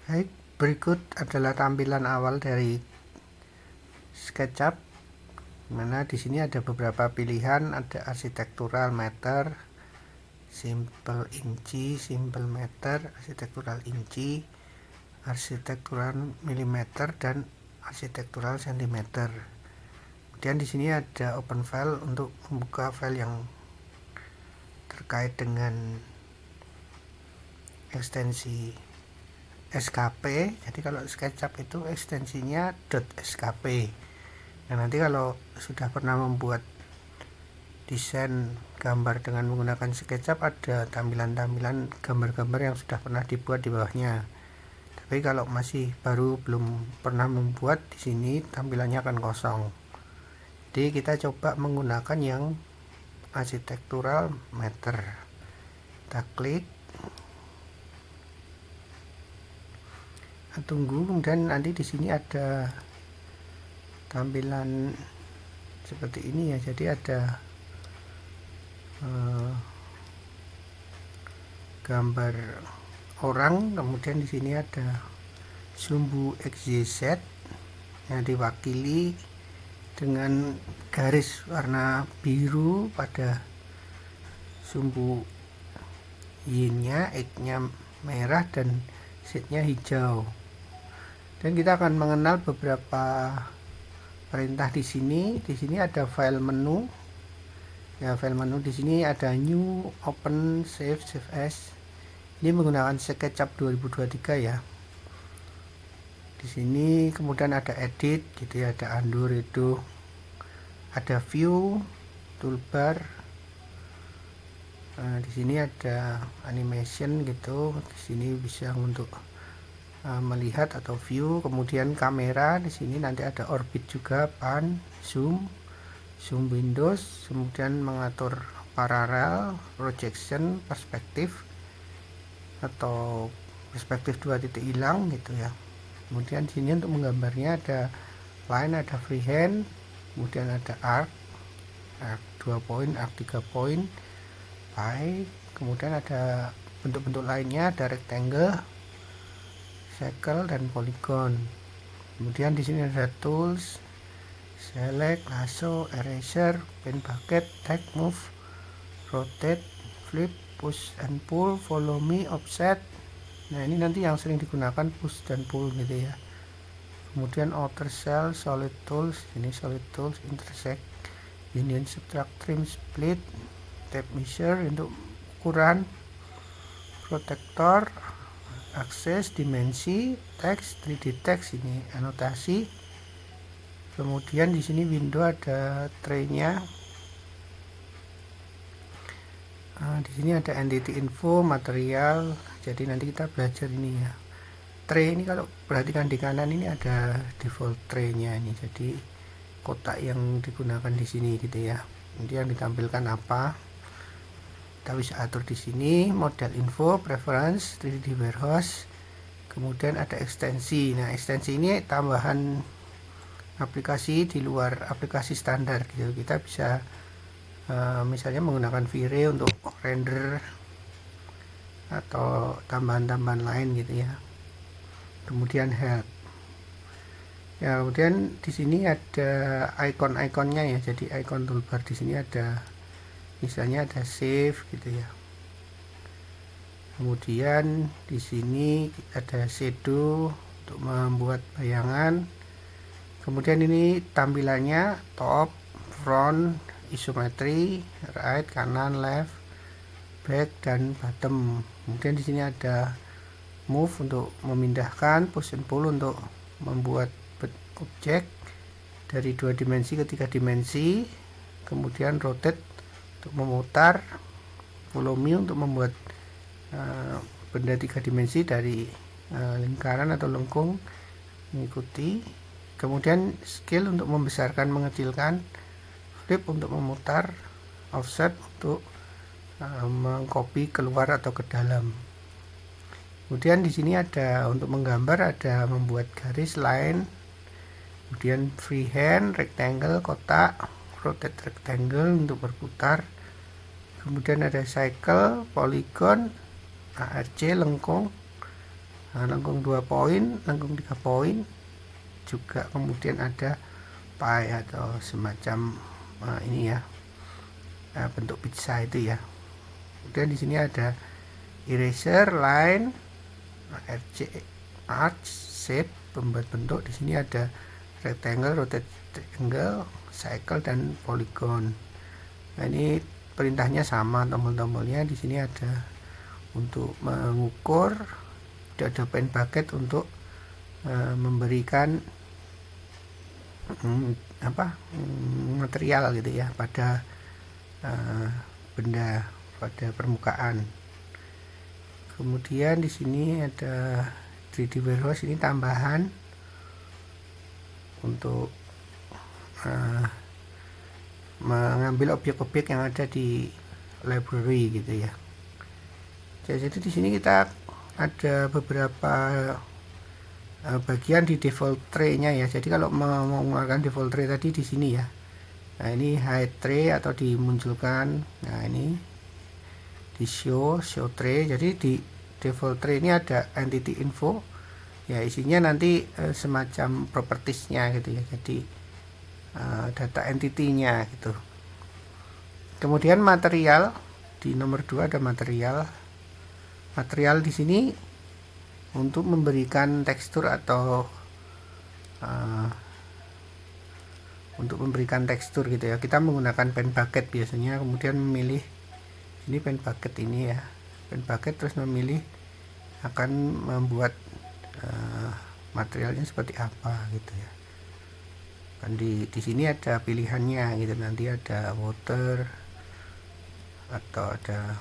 Baik, berikut adalah tampilan awal dari SketchUp. Mana di sini ada beberapa pilihan, ada arsitektural meter, simple inci, simple meter, arsitektural inci, arsitektural milimeter, dan arsitektural sentimeter. Kemudian di sini ada open file untuk membuka file yang terkait dengan ekstensi SKP. Jadi kalau SketchUp itu ekstensinya .skp. Nah, nanti kalau sudah pernah membuat desain gambar dengan menggunakan SketchUp, ada tampilan-tampilan gambar-gambar yang sudah pernah dibuat di bawahnya. Tapi kalau masih baru, belum pernah membuat, di sini tampilannya akan kosong. Jadi kita coba menggunakan yang arsitektural meter. Kita klik, tunggu, kemudian nanti di sini ada tampilan seperti ini ya. Jadi ada gambar orang, kemudian di sini ada sumbu XYZ yang diwakili dengan garis warna biru pada sumbu Y-nya, X-nya merah, dan Z-nya hijau. Dan kita akan mengenal beberapa perintah di sini. Di sini ada file menu. Ya, file menu di sini ada new, open, save, save as. Ini menggunakan SketchUp 2023 ya. Di sini kemudian ada edit gitu ya, ada undo, redo, ada view, toolbar. Nah, di sini ada animation gitu. Di sini bisa untuk melihat atau view. Kemudian kamera, di sini nanti ada orbit juga, pan, zoom, zoom windows, kemudian mengatur paralel, projection, perspektif atau perspektif 2 titik hilang gitu ya. Kemudian di sini untuk menggambarnya ada line, ada freehand, kemudian ada arc 2 poin, arc 3 poin, pie, kemudian ada bentuk-bentuk lainnya, ada rectangle, circle, dan polygon. Kemudian di sini ada tools, select, lasso, eraser, pen bucket, tag, move, rotate, flip, push and pull, follow me, offset. Nah, ini nanti yang sering digunakan push dan pull gitu ya. Kemudian outer cell, solid tools, ini solid tools, intersect, union, subtract, trim, split, tape measure untuk ukuran, protector, akses, dimensi, teks, 3D text, ini anotasi. Kemudian di sini window ada tray-nya. Di sini ada entity info, material. Jadi nanti kita belajar ini ya. Tray ini kalau perhatikan di kanan ini ada default tray-nya ini. Jadi kotak yang digunakan di sini gitu ya. Nanti yang ditampilkan apa? Kita bisa atur di sini, model info, preference, 3D warehouse. Kemudian ada ekstensi. Nah, ekstensi ini tambahan aplikasi di luar aplikasi standar gitu. Kita bisa misalnya menggunakan V-Ray untuk render atau tambahan-tambahan lain gitu ya. Kemudian help. Ya, kemudian di sini ada icon-iconnya ya. Jadi icon toolbar di sini ada, misalnya ada save gitu ya. Kemudian di sini ada shadow untuk membuat bayangan. Kemudian ini tampilannya top, front, isometri, right, kanan, left, back, dan bottom. Kemudian di sini ada move untuk memindahkan, push and pull untuk membuat objek dari 2 dimensi ke 3 dimensi. Kemudian rotate untuk memutar, follow me untuk membuat benda 3 dimensi dari lingkaran atau lengkung, mengikuti. Kemudian scale untuk membesarkan, mengecilkan, flip untuk memutar, offset untuk mengcopy keluar atau ke dalam. Kemudian di sini ada untuk menggambar, ada membuat garis, line, kemudian freehand, rectangle, kotak, rotate rectangle untuk berputar. Kemudian ada cycle, polygon, ARC, lengkung, lengkung 2 poin, lengkung 3 poin, juga kemudian ada pie atau semacam ini ya, bentuk pizza itu ya. Kemudian di sini ada eraser, line, RC, arch, shape, pembuat bentuk. Di sini ada rectangle, rotate triangle, cycle, dan polygon. Nah, ini perintahnya sama, tombol-tombolnya di sini ada untuk mengukur, ada pen bucket untuk memberikan material gitu ya pada benda, pada permukaan. Kemudian di sini ada 3D warehouse, ini tambahan untuk mengambil objek-objek yang ada di library gitu ya. Jadi di sini kita ada beberapa bagian di default tray-nya ya. Jadi kalau mau menggunakan default tray tadi di sini ya. Nah, ini hide tray atau dimunculkan. Nah, ini di show tray. Jadi di default tray ini ada entity info. Ya, isinya nanti semacam propertiesnya gitu ya. Jadi data entity-nya gitu. Kemudian material, di nomor 2 ada material. Material di sini untuk memberikan tekstur atau untuk memberikan tekstur gitu ya. Kita menggunakan pen bucket biasanya, kemudian memilih ini pen bucket ini ya. Pen bucket terus memilih akan membuat materialnya seperti apa gitu ya. Kan di sini ada pilihannya gitu, nanti ada water atau ada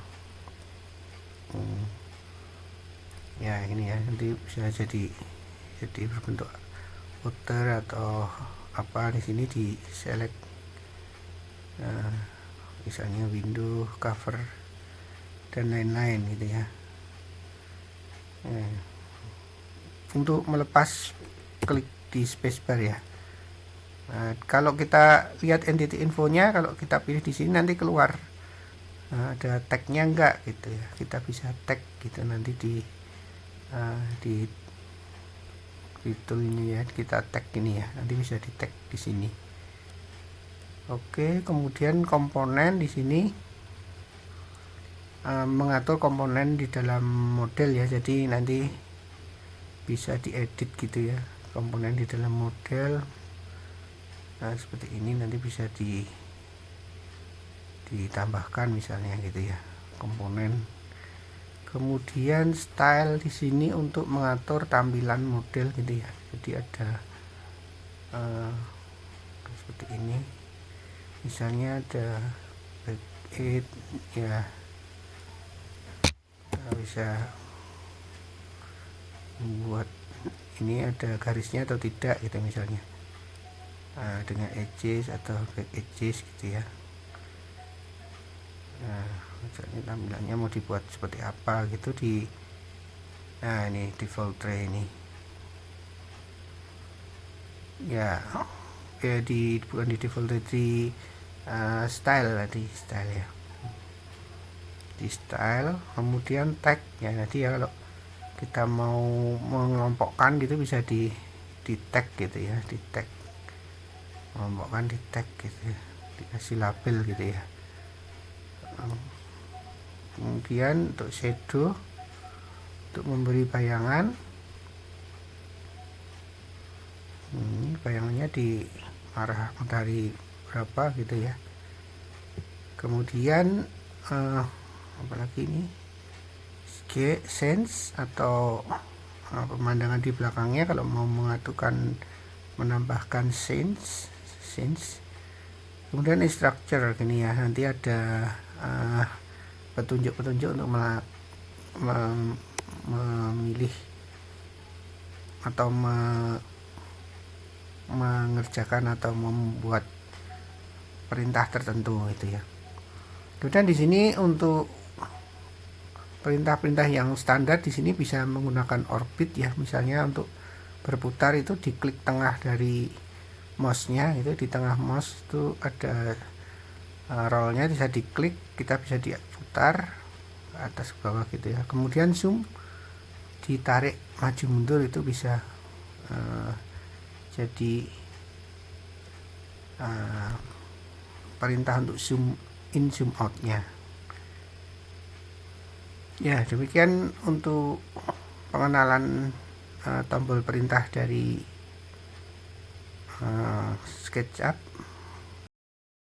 ya ini ya, nanti bisa jadi berbentuk water atau apa. Di sini di select misalnya window, cover, dan lain-lain gitu ya. Untuk melepas klik di spacebar ya. Nah, kalau kita lihat entity infonya, kalau kita pilih di sini nanti keluar ada tagnya enggak gitu ya. Kita bisa tag gitu nanti di tool ini ya, kita tag ini ya, nanti bisa di tag di sini. Oke, kemudian komponen di sini mengatur komponen di dalam model ya. Jadi nanti bisa diedit gitu ya komponen di dalam model. Nah, seperti ini nanti bisa ditambahkan misalnya gitu ya komponen. Kemudian style di sini untuk mengatur tampilan model gitu ya. Jadi ada seperti ini. Misalnya ada back 8 ya. Kita bisa membuat ini ada garisnya atau tidak gitu misalnya. Dengan edges atau back edges gitu ya. Nah, misalnya tampilannya mau dibuat seperti apa gitu di ini default tray ini ya, bukan di default tray, di style tadi, style ya, di style. Kemudian tag ya, nanti ya kalau kita mau mengelompokkan gitu bisa di tag gitu ya, di tag, mengelompokkan di tag gitu ya, dikasih label gitu ya. Kemudian untuk shadow, untuk memberi bayangan, bayangannya di arah matahari berapa gitu ya. Kemudian apalagi ini sense atau pemandangan di belakangnya, kalau mau menambahkan sense. Kemudian structure gini ya, nanti ada petunjuk-petunjuk untuk memilih atau mengerjakan atau membuat perintah tertentu itu ya. Kemudian di sini untuk perintah-perintah yang standar di sini bisa menggunakan orbit ya. Misalnya untuk berputar itu diklik tengah dari mouse-nya, itu di tengah mouse itu ada rollnya, bisa diklik, kita bisa diputar atas ke bawah gitu ya. Kemudian zoom ditarik maju mundur itu bisa jadi perintah untuk zoom in zoom out nya. Ya, demikian untuk pengenalan tombol perintah dari SketchUp.